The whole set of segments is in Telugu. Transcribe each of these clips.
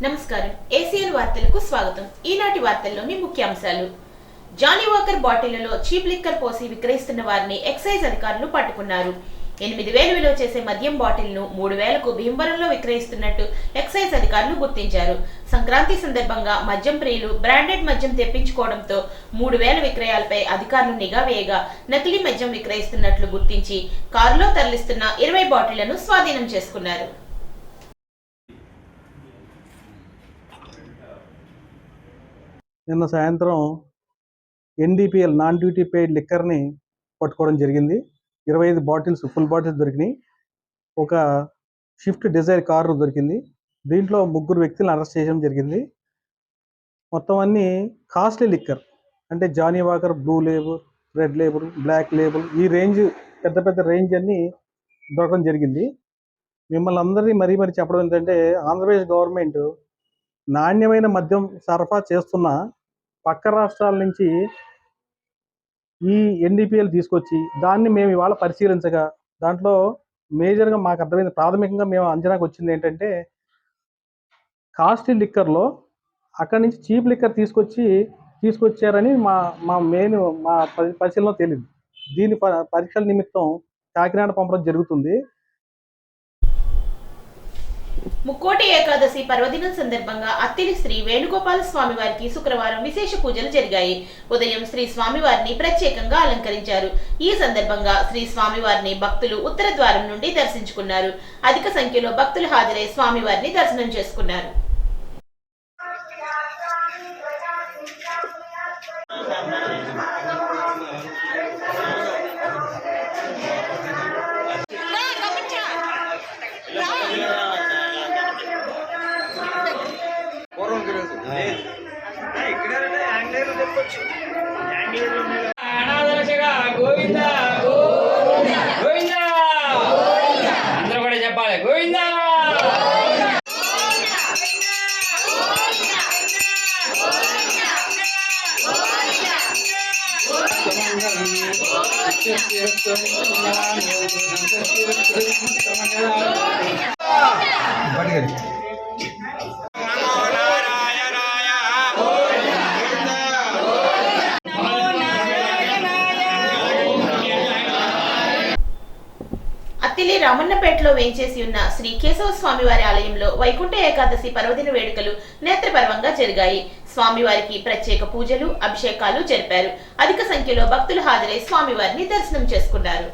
నమస్కారం. ఏసీఎన్ వార్తలకు స్వాగతం. ఈనాటి వార్తల్లోని ముఖ్యాంశాలు. జానీ వాకర్ బాటిళ్లలో చీప్ లిక్కర్ పోసి విక్రయిస్తున్న వారిని ఎక్సైజ్ అధికారులు పట్టుకున్నారు. 8,000 విలువ చేసే మద్యం బాటిల్ను 3,000కు భీమవరంలో విక్రయిస్తున్నట్టు ఎక్సైజ్ అధికారులు గుర్తించారు. సంక్రాంతి సందర్భంగా మద్యం ప్రియులు బ్రాండెడ్ మద్యం తెప్పించుకోవడంతో 3,000 విక్రయాలపై అధికారులు నిఘా వేయగా నకిలీ మద్యం విక్రయిస్తున్నట్లు గుర్తించి కారులో తరలిస్తున్న 20 బాటిళ్లను స్వాధీనం చేసుకున్నారు. నిన్న సాయంత్రం ఎన్డీపీఎల్ నాన్ డ్యూటీ పెయిడ్ లిక్కర్ని పట్టుకోవడం జరిగింది. 25 బాటిల్స్ ఫుల్ బాటిల్స్ దొరికినాయి. ఒక షిఫ్ట్ డిజైర్ కారు దొరికింది. దీంట్లో 3 వ్యక్తులను అరెస్ట్ చేయడం జరిగింది. మొత్తం అన్ని కాస్ట్లీ లిక్కర్ అంటే Johnnie Walker, blue label, red label, black label, ఈ రేంజ్ పెద్ద పెద్ద రేంజ్ అన్ని దొరకడం జరిగింది. మిమ్మల్ని అందరినీ మరీ చెప్పడం ఏంటంటే, ఆంధ్రప్రదేశ్ గవర్నమెంట్ నాణ్యమైన మద్యం సరఫరా చేస్తున్న పక్క రాష్ట్రాల నుంచి ఈ ఎన్డీపీఎల్ తీసుకొచ్చి దాన్ని మేము ఇవాళ పరిశీలించగా దాంట్లో మేజర్గా మాకు అర్థమైంది, ప్రాథమికంగా మేము అంచనాకు వచ్చింది ఏంటంటే, కాస్ట్లీ లిక్కర్లో అక్కడి నుంచి చీప్ లిక్కర్ తీసుకొచ్చారని మా పరిశీలనలో తేలింది. దీని పరీక్షల నిమిత్తం కాకినాడ పంపడం జరుగుతుంది. ముక్కోటి ఏకాదశి పర్వదినం సందర్భంగా అత్తిలి శ్రీ వేణుగోపాల స్వామి వారికి శుక్రవారం విశేష పూజలు జరిగాయి. ఉదయం శ్రీ స్వామివారిని ప్రత్యేకంగా అలంకరించారు. ఈ సందర్భంగా శ్రీ స్వామివారిని భక్తులు ఉత్తర ద్వారం నుండి దర్శించుకున్నారు. అధిక సంఖ్యలో భక్తులు హాజరై స్వామివారిని దర్శనం చేసుకున్నారు. గోవింద గోవింద అందరూ కూడా చెప్పాలి గోవింద. అత్తిలి రామన్నపేటలో వేంచేసి ఉన్న శ్రీ కేశవ స్వామివారి ఆలయంలో వైకుంఠ ఏకాదశి పర్వదిన వేడుకలు నేత్రపర్వంగా జరిగాయి. స్వామివారికి ప్రత్యేక పూజలు, అభిషేకాలు జరిపారు. అధిక సంఖ్యలో భక్తులు హాజరై స్వామివారిని దర్శనం చేసుకున్నారు.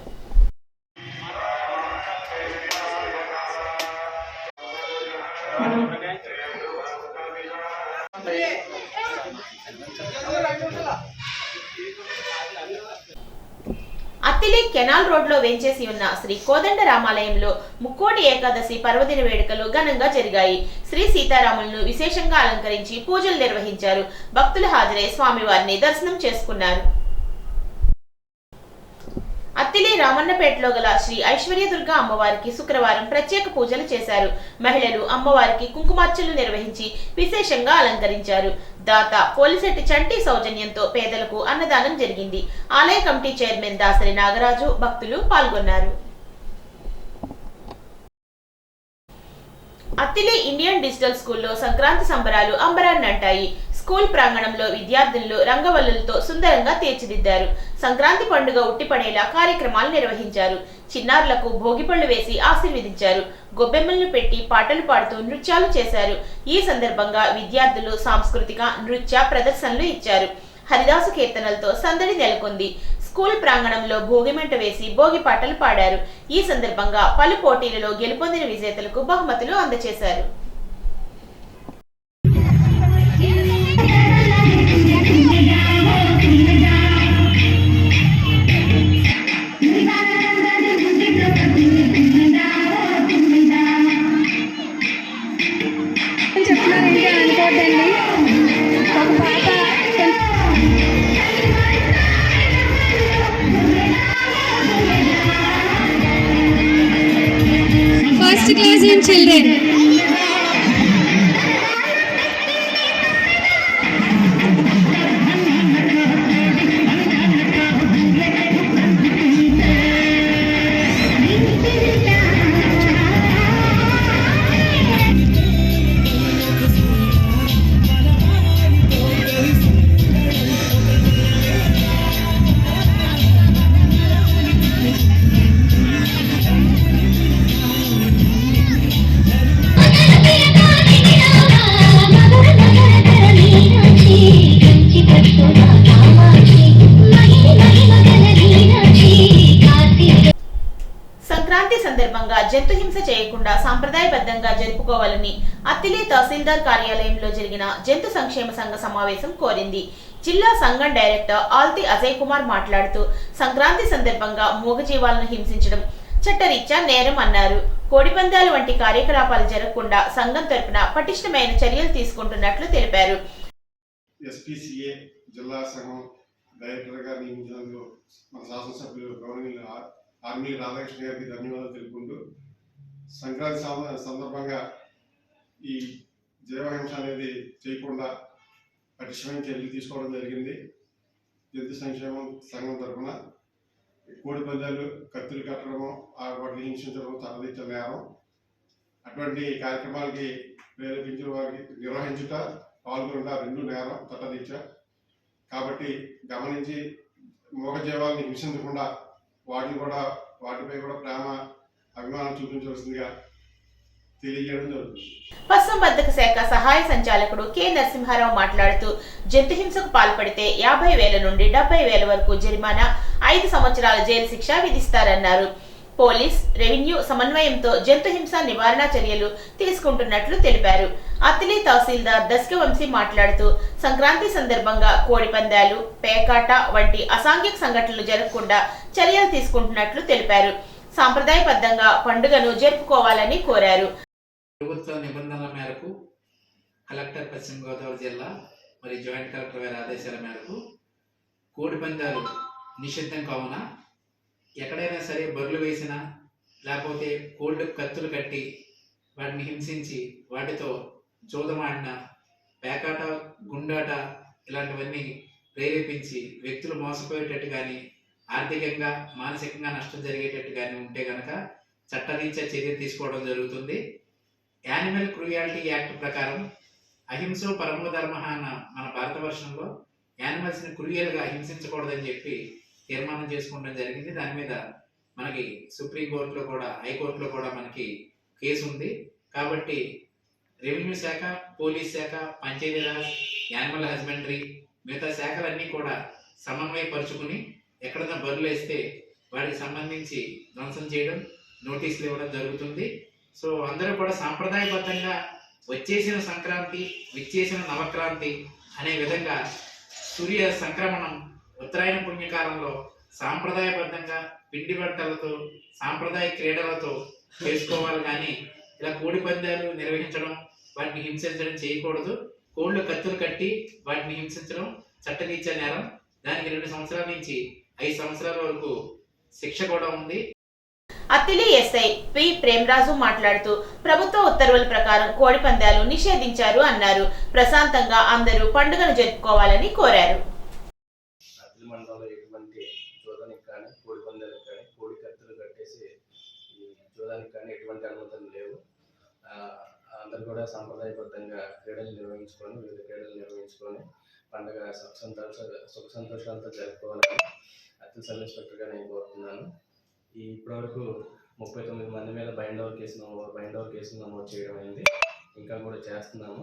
అత్తిలి కెనాల్ రోడ్ లో వేంచేసి ఉన్న శ్రీ కోదండ రామాలయంలో ముక్కోటి ఏకాదశి పర్వదిన వేడుకలు ఘనంగా జరిగాయి. శ్రీ సీతారాములను విశేషంగా అలంకరించి పూజలు నిర్వహించారు. భక్తులు హాజరై స్వామివారిని దర్శనం చేసుకున్నారు. అత్తిలి రామన్నపేటలో గల శ్రీ ఐశ్వర్యదుర్గ అమ్మవారికి శుక్రవారం ప్రత్యేక పూజలు చేశారు. మహిళలు అమ్మవారికి కుంకుమార్చనలు నిర్వహించి విశేషంగా అలంకరించారు. దాత పోలిశెట్టి చంటి సౌజన్యంతో పేదలకు అన్నదానం జరిగింది. ఆలయ కమిటీ చైర్మన్ దాసరి నాగరాజు, భక్తులు పాల్గొన్నారు. అత్తిలి ఇండియన్ డిజిటల్ స్కూల్లో సంక్రాంతి సంబరాలు అంబరాన్నంటాయి. స్కూల్ ప్రాంగణంలో విద్యార్థులు రంగవల్లులతో సుందరంగా తీర్చిదిద్దారు. సంక్రాంతి పండుగ ఉట్టిపడేలా కార్యక్రమాలు నిర్వహించారు. చిన్నారులకు భోగిపళ్లు వేసి ఆశీర్వదించారు. గొబ్బెమ్మలను పెట్టి పాటలు పాడుతూ నృత్యాలు చేశారు. ఈ సందర్భంగా విద్యార్థులు సాంస్కృతిక నృత్య ప్రదర్శనలు ఇచ్చారు. హరిదాసు కీర్తనలతో సందడి నెలకొంది. స్కూల్ ప్రాంగణంలో భోగిమంట వేసి భోగి పాటలు పాడారు. ఈ సందర్భంగా పలు పోటీలలో గెలుపొందిన విజేతలకు బహుమతులు అందజేశారు. First class in children. చేయకుండా సాంప్రదాయబద్ధంగా జరుపుకోవాలని అత్తిలి తహసీల్దార్ కార్యాలయంలో జరిగిన జంతు సంక్షేమ సంఘ సమావేశం కోరింది. జిల్లా సంఘం డైరెక్టర్ ఆల్తి అజయ్ కుమార్ మాట్లాడుతూ సంక్రాంతి సందర్భంగా మూగజీవాలను హింసించడం చట్టరీత్యా నేరం అన్నారు. కోడిపందాలు వంటి కార్యకలాపాలు జరగకుండా సంఘం తరపున పటిష్టమైన చర్యలు తీసుకుంటున్నట్లు తెలిపారు. ఎస్పీసీఏ జిల్లా సంఘం డైరెక్టర్గా నియమించినందుకు మన శాసనసభ్యులు గౌరవనీయులు ఆర్మీ రాధాకృష్ణ గారికి ధన్యవాదాలు తెలుపుకుంటూ సంక్రాంతి సందర్భంగా ఈ జీవహింస అనేది చేయకుండా పటిష్టమైన చర్యలు తీసుకోవడం జరిగింది. జంతు సంక్షేమం సంఘం తరఫున కోడి పందాలు, కత్తులు కట్టడము, వాటిని హింసించడం చట్టరీత్యా నేరం. అటువంటి కార్యక్రమాలకి ప్రేరేపించిన వారికి నిర్వహించుట, పాల్గొనట రెండు నేరం చట్టరీత్యా. కాబట్టి గమనించి మూగజీవాలను హింసించకుండా వాటిపై కూడా ప్రేమ, అభిమానం చూపించవలసిందిగా తెలియజేయడం జరుగుతుంది. పశుసంవర్ధక శాఖ సహాయ సంచాలకుడు కె నరసింహారావు మాట్లాడుతూ జంతు హింసకు పాల్పడితే 50,000 నుండి 70,000 వరకు జరిమానా, 5 సంవత్సరాల జైలు శిక్ష విధిస్తారన్నారు. పోలీస్, రెవెన్యూ సమన్వయంతో జంతు హింస నివారణ చర్యలు తీసుకుంటున్నట్లు తెలిపారు. అత్తిలి తహసీల్దార్ దశకవంశీ మాట్లాడుతూ సంక్రాంతి సందర్భంగా కోడిపందాలు, పేకాట వంటి అసాంఘిక సంఘటనలు జరగకుండా చర్యలు తీసుకుంటున్నట్లు తెలిపారు. సాంప్రదాయబద్ధంగా పండుగను జరుపుకోవాలని కోరారు. ప్రభుత్వ నిబంధనల మేరకు కలెక్టర్ పశ్చిమ గోదావరి జిల్లా మరియు జాయింట్ కలెక్టర్ గారి ఆదేశాల మేరకు కోడిపందాలు నిషిద్ధం కావున ఎక్కడైనా సరే బరులు వేసినా లేకపోతే కోళ్ళు కత్తులు కట్టి వాటిని హింసించి వాటితో జూదమాడిన, పేకాట, గుండాట ఇలాంటివన్నీ ప్రేరేపించి వ్యక్తులు మోసపోయేటట్టు కానీ ఆర్థికంగా మానసికంగా నష్టం జరిగేటట్టు కానీ ఉంటే కనుక చట్టరీత్యా చర్య తీసుకోవడం జరుగుతుంది. యానిమల్ క్రూయాలిటీ యాక్ట్ ప్రకారం అహింసో పరమో ధర్మ అన్న మన భారతవర్షంలో యానిమల్స్ని క్రూయల్గా హింసించకూడదని చెప్పి తీర్మానం చేసుకోవడం జరిగింది. దాని మీద మనకి సుప్రీంకోర్టులో కూడా, హైకోర్టులో కూడా మనకి కేసు ఉంది. కాబట్టి రెవెన్యూ శాఖ, పోలీస్ శాఖ, పంచాయతీరాజ్, యానిమల్ హస్బెండరీ మిగతా శాఖలన్నీ కూడా సమన్వయపరుచుకుని ఎక్కడన్నా బరులు వేస్తే వాటికి సంబంధించి ధ్వంసం చేయడం, నోటీసులు ఇవ్వడం జరుగుతుంది. సో అందరూ కూడా సాంప్రదాయబద్ధంగా వచ్చేసిన సంక్రాంతి, విచ్చేసిన నవక్రాంతి అనే విధంగా సూర్య సంక్రమణం ఉత్తరాయణ పుణ్యకాలంలో సాంప్రదాయబద్ధంగా పిండి వంటలతో, సాంప్రదాయ క్రీడలతో చేసుకోవాలి. కానీ ఇలా కోడి పందాలు నిర్వహించడం, వాటిని హింసించడం చేయకూడదు. కోళ్ళు కత్తులు కట్టి వాటిని హింసించడం చట్టరీత్యా నేరం. దానికి 2 సంవత్సరాల నుంచి 5 సంవత్సరాల వరకు శిక్ష కూడా ఉంది. అత్తిలి ఎస్ఐ పి ప్రేమరాజు మాట్లాడుతూ ప్రభుత్వ ఉత్తర్వుల ప్రకారం కోడి పందాలు నిషేధించారు అన్నారు. ప్రశాంతంగా అందరూ పండుగను జరుపుకోవాలని కోరారు. అత్తిలి మండలంలో ఎటువంటి జూదానికి కానీ, కోడి పందాలకు కానీ, కోడి కత్తులు కట్టేసి జూదానికి కానీ ఎటువంటి అనుమతులు లేవు. అందరూ కూడా సాంప్రదాయబద్ధంగా క్రీడలు నిర్వహించుకొని, వివిధ క్రీడలు నిర్వహించుకొని పండుగ సుఖ సంతోషాలతో జరుపుకోవాలని అత్తిలి సబ్ ఇన్స్పెక్టర్గా నేను కోరుతున్నాను. ఇప్పటివరకు 39 మంది మీద బైండ్ ఓవర్ కేసులు నమోదు చేయడం అయింది. ఇంకా కూడా చేస్తున్నాము.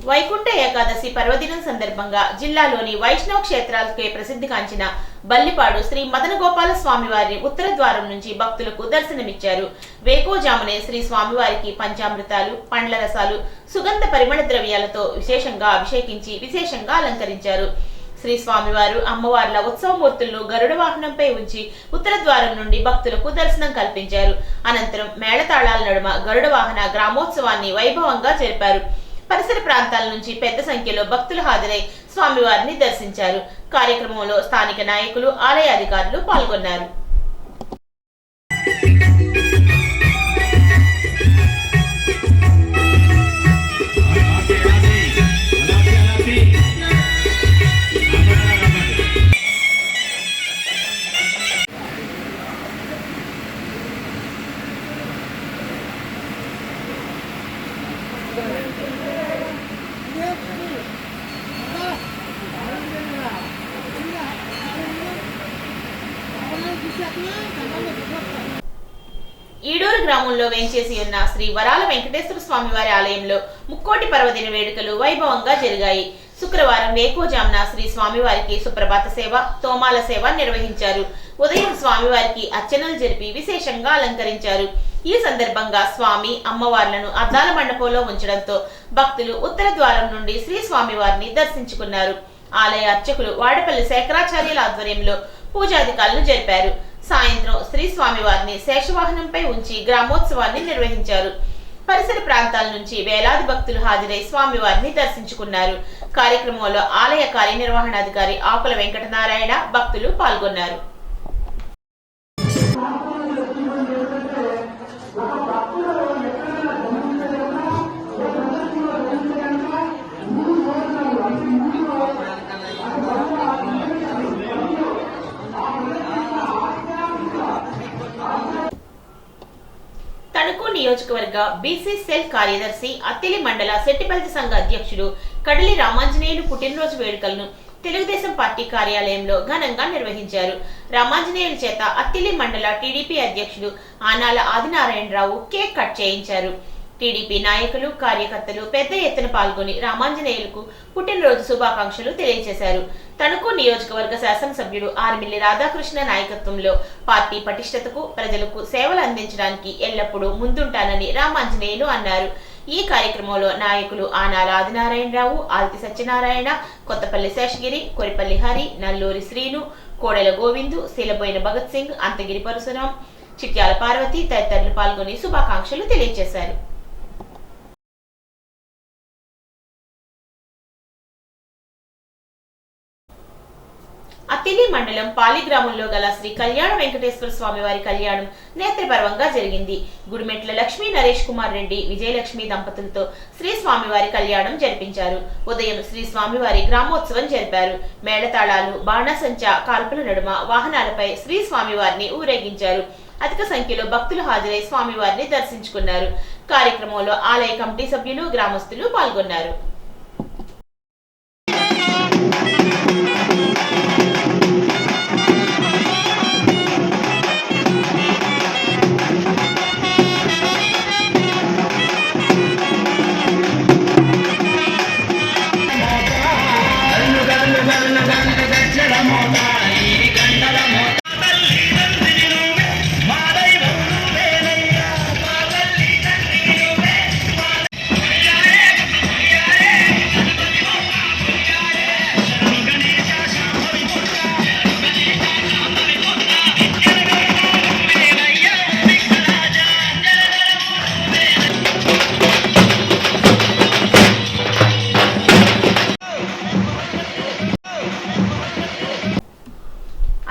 వైకుంఠ ఏకాదశి పర్వదినం సందర్భంగా జిల్లాలోని వైష్ణవ క్షేత్రాలకే ప్రసిద్ధిగాంచిన బల్లిపాడు శ్రీ మదన గోపాల స్వామివారి ఉత్తర ద్వారం నుంచి భక్తులకు దర్శనమిచ్చారు. వేకోజామునే శ్రీ స్వామివారికి పంచామృతాలు, పండ్ల రసాలు, సుగంధ పరిమళ ద్రవ్యాలతో విశేషంగా అభిషేకించి విశేషంగా అలంకరించారు. శ్రీ స్వామివారు అమ్మవార్ల ఉత్సవమూర్తులను గరుడ వాహనంపై ఉంచి ఉత్తర ద్వారం నుండి భక్తులకు దర్శనం కల్పించారు. అనంతరం మేళతాళాల నడుమ గరుడ వాహన గ్రామోత్సవాన్ని వైభవంగా జరిపారు. పరిసర ప్రాంతాల నుంచి పెద్ద సంఖ్యలో భక్తులు హాజరై స్వామివారిని దర్శించారు. కార్యక్రమంలో స్థానిక నాయకులు, ఆలయ అధికారులు పాల్గొన్నారు. ఈడూరు గ్రామంలో వేంచేసి ఉన్న శ్రీ వరాల వెంకటేశ్వర స్వామివారి ఆలయంలో ముక్కోటి పర్వదిన వేడుకలు వైభవంగా జరిగాయి. శుక్రవారం వేకువజామున శ్రీ స్వామివారికి సుప్రభాత సేవ, తోమాల సేవ నిర్వహించారు. ఉదయం స్వామివారికి అర్చనలు జరిపి విశేషంగా అలంకరించారు. ఈ సందర్భంగా స్వామి, అమ్మవార్లను అద్దాల మండపంలో ఉంచడంతో భక్తులు ఉత్తర ద్వారం నుండి శ్రీ స్వామివారిని దర్శించుకున్నారు. ఆలయ అర్చకులు వాడపల్లి శేఖరాచార్యుల ఆధ్వర్యంలో పూజాధికారులు జరిపారు. సాయంత్రం శ్రీ స్వామివారిని శేషవాహనంపై ఉంచి గ్రామోత్సవాన్ని నిర్వహించారు. పరిసర ప్రాంతాల నుంచి వేలాది భక్తులు హాజరై స్వామివారిని దర్శించుకున్నారు. కార్యక్రమంలో ఆలయ కార్యనిర్వహణాధికారి ఆకుల వెంకటనారాయణ, భక్తులు పాల్గొన్నారు. తణుకు నియోజకవర్గ బీసీ సెల్ కార్యదర్శి, అత్తిలి మండల శెట్టిపల్లి సంఘ అధ్యక్షుడు కడలి రామాంజనేయులు పుట్టినరోజు వేడుకలను తెలుగుదేశం పార్టీ కార్యాలయంలో ఘనంగా నిర్వహించారు. రామాంజనేయుల చేత అత్తిలి మండల టీడీపీ అధ్యక్షుడు ఆనాల ఆదినారాయణరావు కేక్ కట్ చేయించారు. టీడీపీ నాయకులు, కార్యకర్తలు పెద్ద ఎత్తున పాల్గొని రామాంజనేయులకు పుట్టినరోజు శుభాకాంక్షలు తెలియజేశారు. తణుకు నియోజకవర్గ శాసనసభ్యుడు ఆర్మిల్లి రాధాకృష్ణ నాయకత్వంలో పార్టీ పటిష్టతకు, ప్రజలకు సేవలు అందించడానికి ఎల్లప్పుడూ ముందుంటానని రామాంజనేయులు అన్నారు. ఈ కార్యక్రమంలో నాయకులు ఆనాల ఆదినారాయణరావు, ఆల్తి సత్యనారాయణ, కొత్తపల్లి శేషగిరి, కొరిపల్లి హరి, నల్లూరి శ్రీను, కోడెల గోవిందు, శీలబోయిన భగత్ సింగ్, అంతగిరి పరశురాం, చిట్యాల పార్వతి తదితరులు పాల్గొని శుభాకాంక్షలు తెలియజేశారు. అత్తిలి మండలం పాలి గ్రామంలో గల శ్రీ కళ్యాణ వెంకటేశ్వర స్వామి వారి కళ్యాణం నేత్రపర్వంగా జరిగింది. గుడిమెట్ల లక్ష్మీ నరేష్ కుమార్ రెడ్డి, విజయలక్ష్మి దంపతులతో శ్రీ స్వామివారి కళ్యాణం జరిపించారు. ఉదయం శ్రీ స్వామివారి గ్రామోత్సవం జరిపారు. మేళతాళాలు, బాణసంచా కాల్పుల నడుమ వాహనాలపై శ్రీ స్వామివారిని ఊరేగించారు. అధిక సంఖ్యలో భక్తులు హాజరై స్వామివారిని దర్శించుకున్నారు. కార్యక్రమంలో ఆలయ కమిటీ సభ్యులు, గ్రామస్తులు పాల్గొన్నారు.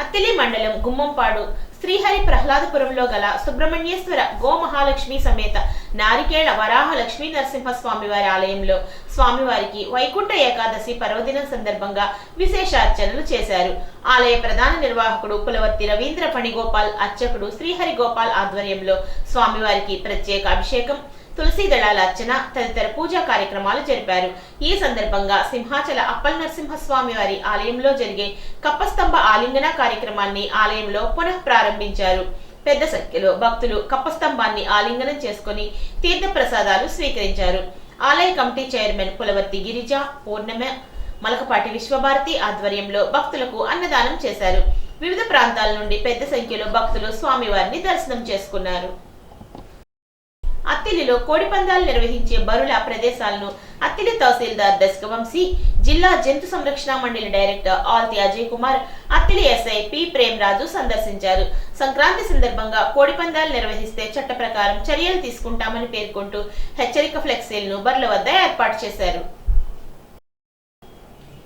అత్తిలి మండలం గుమ్మంపాడు శ్రీహరి ప్రహ్లాదపురంలో గల సుబ్రహ్మణ్యేశ్వర గో మహాలక్ష్మి సమేత నారికేళ వరాహ లక్ష్మీ నరసింహ స్వామివారి ఆలయంలో స్వామివారికి వైకుంఠ ఏకాదశి పర్వదినం సందర్భంగా విశేష అర్చనలు చేశారు. ఆలయ ప్రధాన నిర్వాహకుడు పులవర్తి రవీంద్ర ఫణిగోపాల్, అర్చకుడు శ్రీహరి గోపాల్ ఆధ్వర్యంలో స్వామివారికి ప్రత్యేక అభిషేకం, తులసి దళాల అర్చన తదితర పూజా కార్యక్రమాలు జరిపారు. ఈ సందర్భంగా సింహాచల అప్పల్ నరసింహస్వామి వారి ఆలయంలో జరిగే కప్పస్తంభ ఆలింగన కార్యక్రమాన్ని ఆలయంలో పునః ప్రారంభించారు. పెద్ద సంఖ్యలో భక్తులు కప్పస్తంభాన్ని ఆలింగనం చేసుకుని తీర్థ ప్రసాదాలు స్వీకరించారు. ఆలయ కమిటీ చైర్మన్ పులవర్తి గిరిజ, పూర్ణమ, మలకపాటి విశ్వభారతి ఆధ్వర్యంలో భక్తులకు అన్నదానం చేశారు. వివిధ ప్రాంతాల నుండి పెద్ద సంఖ్యలో భక్తులు స్వామివారిని దర్శనం చేసుకున్నారు. అత్తిలిలో కోడి పందాలు నిర్వహించే బరుల ప్రదేశాలను అత్తిలి తహసీల్దార్ దశకవంశీ, జిల్లా జంతు సంరక్షణ మండలి director Alti Ajay Kumar, Attili SI P Premaraju సందర్శించారు. సంక్రాంతి సందర్భంగా కోడి పందాలు నిర్వహిస్తే చట్ట ప్రకారం చర్యలు తీసుకుంటామని పేర్కొంటూ హెచ్చరిక ఫ్లెక్సీలను బర్ల వద్ద ఏర్పాటు చేశారు.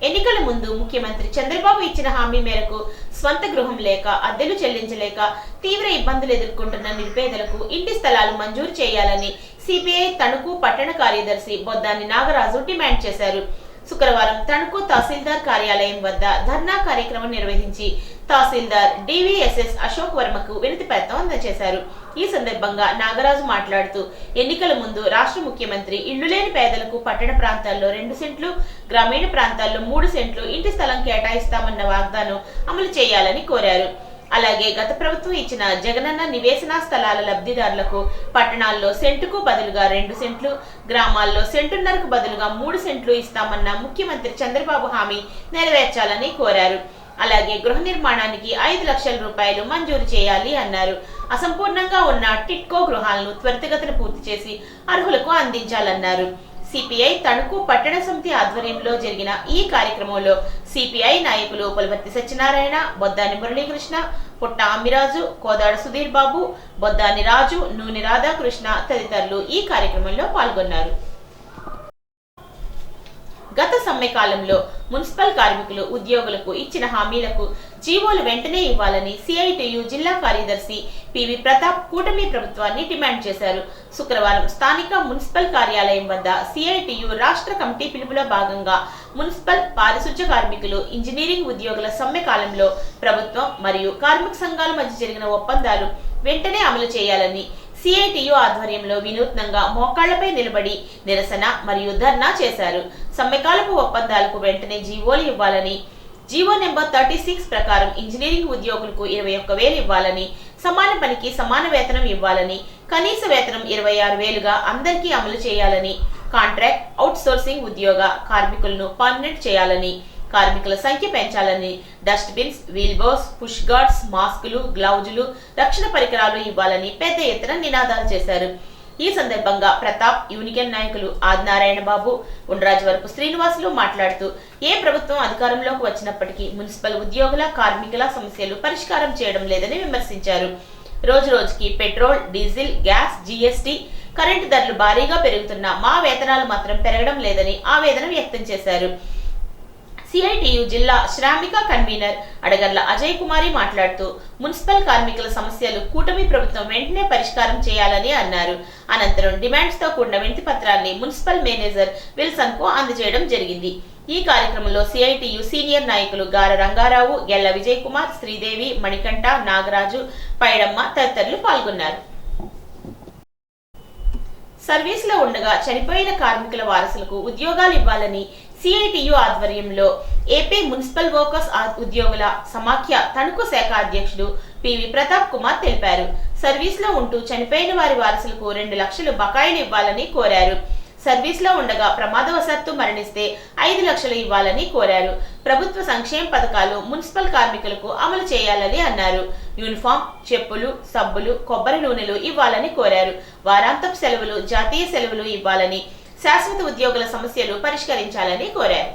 ఎన్నికల ముందు ముఖ్యమంత్రి చంద్రబాబు ఇచ్చిన హామీ మేరకు స్వంత గృహం లేక, అద్దెలు చెల్లించలేక తీవ్ర ఇబ్బందులు ఎదుర్కొంటున్న నిరుపేదలకు ఇంటి స్థలాలు మంజూరు చేయాలని సిపిఐ తణుకు పట్టణ కార్యదర్శి బొద్దాని నాగరాజు డిమాండ్ చేశారు. శుక్రవారం తణుకు తహసీల్దార్ కార్యాలయం వద్ద ధర్నా కార్యక్రమం నిర్వహించి తహసీల్దార్ డివిఎస్ఎస్ అశోక్ వర్మకు వినతి పత్రం అందజేశారు. ఈ సందర్భంగా నాగరాజు మాట్లాడుతూ ఎన్నికల ముందు రాష్ట్ర ముఖ్యమంత్రి ఇళ్లు లేని పేదలకు పట్టణ ప్రాంతాల్లో 2 సెంట్లు, గ్రామీణ ప్రాంతాల్లో 3 సెంట్లు ఇంటి స్థలం కేటాయిస్తామన్న వాగ్దానం అమలు చేయాలని కోరారు. అలాగే గత ప్రభుత్వం ఇచ్చిన జగనన్న నివేశన స్థలాల లబ్ధిదారులకు పట్టణాల్లో సెంటుకు బదులుగా 2 సెంట్లు, గ్రామాల్లో సెంటున్నరకు బదులుగా 3 సెంట్లు ఇస్తామన్న ముఖ్యమంత్రి చంద్రబాబు హామీ నెరవేర్చాలని కోరారు. అలాగే గృహ నిర్మాణానికి 5 లక్షల రూపాయలు మంజూరు చేయాలి అన్నారు. అసంపూర్ణంగా ఉన్న టిట్కో గృహాలను త్వరితగతిన పూర్తి చేసి అర్హులకు అందించాలన్నారు. సిపిఐ తణుకు పట్టణ సమితి ఆధ్వర్యంలో జరిగిన ఈ కార్యక్రమంలో సిపిఐ నాయకులు పులపర్తి సత్యనారాయణ, బొద్దాని మురళీకృష్ణ, పుట్ట అమ్మిరాజు, కోదాడ సుధీర్ బాబు, బొద్దాని రాజు, నూనె రాధాకృష్ణ తదితరులు ఈ కార్యక్రమంలో పాల్గొన్నారు. గత సమ్మె కాలంలో మున్సిపల్ కార్మికులు ఉద్యోగులకు ఇచ్చిన హామీలకు జీవోలు వెంటనే ఇవ్వాలని సిఐటియు జిల్లా కార్యదర్శి పివి ప్రతాప్ కూటమి ప్రభుత్వాన్ని డిమాండ్ చేశారు. శుక్రవారం స్థానిక మున్సిపల్ కార్యాలయం వద్ద సిఐటియు రాష్ట్ర కమిటీ పిలుపులో భాగంగా మున్సిపల్, పారిశుధ్య కార్మికులు, ఇంజనీరింగ్ ఉద్యోగుల సమ్మె కాలంలో ప్రభుత్వం మరియు కార్మిక సంఘాల మధ్య జరిగిన ఒప్పందాలు వెంటనే అమలు చేయాలని సిఐటియు ఆధ్వర్యంలో వినూత్నంగా మోకాళ్లపై నిలబడి నిరసన మరియు ధర్నా చేశారు. సమ్మెకాలపు ఒప్పందాలకు వెంటనే జీవోలు ఇవ్వాలని, జీవో నెంబర్ 36 ప్రకారం ఇంజనీరింగ్ ఉద్యోగులకు 21,000 ఇవ్వాలని, సమాన పనికి సమాన వేతనం ఇవ్వాలని, కనీస వేతనం 26,000గా అందరికీ అమలు చేయాలని, కాంట్రాక్ట్, అవుట్ సోర్సింగ్ ఉద్యోగ కార్మికులను పర్మనెంట్ చేయాలని, కార్మికుల సంఖ్య పెంచాలని, డస్ట్ బిన్స్, వీల్ బోస్, పుష్ గార్డ్స్, మాస్కులు, గ్లౌజులు, రక్షణ పరికరాలు ఇవ్వాలని పెద్ద ఎత్తున నినాదాలు చేశారు. ఈ సందర్భంగా ప్రతాప్, యూనియన్ నాయకులు ఆదినారాయణ బాబు, ఉండ్రాజవరపు శ్రీనివాసులు మాట్లాడుతూ ఏ ప్రభుత్వం అధికారంలోకి వచ్చినప్పటికీ మున్సిపల్ ఉద్యోగుల, కార్మికుల సమస్యలు పరిష్కారం చేయడం లేదని విమర్శించారు. రోజు రోజుకి petrol, diesel, gas, GST, current ధరలు భారీగా పెరుగుతున్నా మా వేతనాలు మాత్రం పెరగడం లేదని ఆవేదన వ్యక్తం చేశారు. సిఐటియు జిల్లా శ్రామిక కన్వీనర్ అడగర్ల అజయ్ కుమారి మాట్లాడుతూ మున్సిపల్ కార్మికుల సమస్యలు కూటమి ప్రభుత్వం వెంటనే పరిష్కారం చేయాలని అన్నారు. అనంతరం డిమాండ్స్ తో కూడిన వినతి పత్రాన్ని మున్సిపల్ మేనేజర్ విల్సన్ కు అందజేయడం జరిగింది. ఈ కార్యక్రమంలో సిఐటియు సీనియర్ నాయకులు గార రంగారావు, గెల్ల విజయ్ కుమార్, శ్రీదేవి, మణికంఠ, నాగరాజు, పైడమ్మ తదితరులు పాల్గొన్నారు. సర్వీసులో ఉండగా చనిపోయిన కార్మికుల వారసులకు ఉద్యోగాలు ఇవ్వాలని సిఐటియు ఆధ్వర్యంలో ఏపీ మున్సిపల్ వర్కర్స్ ఉద్యోగుల సమాఖ్య తణుకు శాఖ అధ్యక్షుడు పివి ప్రతాప్ కుమార్ తెలిపారు. సర్వీసులో ఉంటూ చనిపోయిన వారి వారసులకు 2 లక్షలు బకాయిలు ఇవ్వాలని కోరారు. సర్వీసులో ఉండగా ప్రమాదవశాత్తు మరణిస్తే 5 లక్షలు ఇవ్వాలని కోరారు. ప్రభుత్వ సంక్షేమ పథకాలు మున్సిపల్ కార్మికులకు అమలు చేయాలని అన్నారు. యూనిఫామ్, చెప్పులు, సబ్బులు, కొబ్బరి నూనెలు ఇవ్వాలని కోరారు. వారాంతపు సెలవులు, జాతీయ సెలవులు ఇవ్వాలని, శాశ్వత ఉద్యోగుల సమస్యలు పరిష్కరించాలని కోరారు.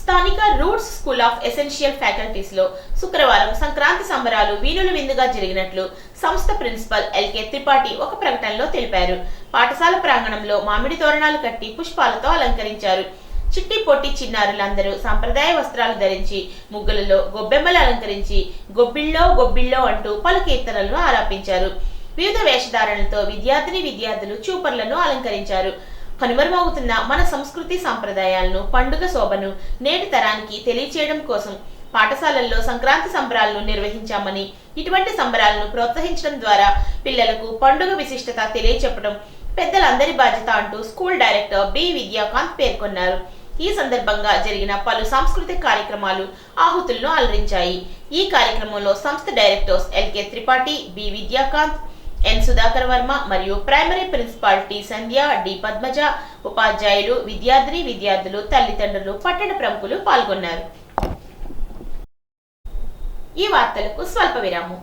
స్థానిక roots school of essential faculties లో శుక్రవారం సంక్రాంతి సంబరాలు వీణుల విందుగా జరిగినట్లు సంస్థ ప్రిన్సిపల్ ఎల్కే త్రిపాఠి ఒక ప్రకటనలో తెలిపారు. పాఠశాల ప్రాంగణంలో మామిడి తోరణాలు కట్టి పుష్పాలతో అలంకరించారు. చిట్టి పొట్టి చిన్నారులందరూ సంప్రదాయ వస్త్రాలు ధరించి ముగ్గులలో గొబ్బెమ్మలు అలంకరించి గొబ్బిళ్ళో గొబ్బిళ్ళో అంటూ పలు కీర్తనలను ఆలాపించారు. వివిధ వేషధారణలతో విద్యార్థులు చూపర్లను అలంకరించారు. కనుమరుమవుతున్న మన సంస్కృతి సంప్రదాయాలను, పండుగ శోభను నేటి తరానికి తెలియచేయడం కోసం పాఠశాలల్లో సంక్రాంతి సంబరాలను నిర్వహించామని, ఇటువంటి సంబరాలను ప్రోత్సహించడం ద్వారా పిల్లలకు పండుగ విశిష్టత తెలియచెప్పడం పెద్దలందరి బాధ్యత అంటూ స్కూల్ డైరెక్టర్ బి విద్యాకాంత్ పేర్కొన్నారు. ఈ సందర్భంగా జరిగిన పలు సాంస్కృతిక కార్యక్రమాలు ఆహుతులను అలరించాయి. ఈ కార్యక్రమంలో సంస్థ డైరెక్టర్స్ ఎల్కే త్రిపాఠి, బి విద్యాకాంత్, ఎన్ సుధాకర్ వర్మ మరియు ప్రైమరీ ప్రిన్సిపాల్ టి సంధ్య, డి పద్మజ, ఉపాధ్యాయులు, విద్యార్థులు, తల్లిదండ్రులు, పట్టణ ప్రముఖులు పాల్గొన్నారు. ఈ వార్తలకు స్వల్ప విరామం.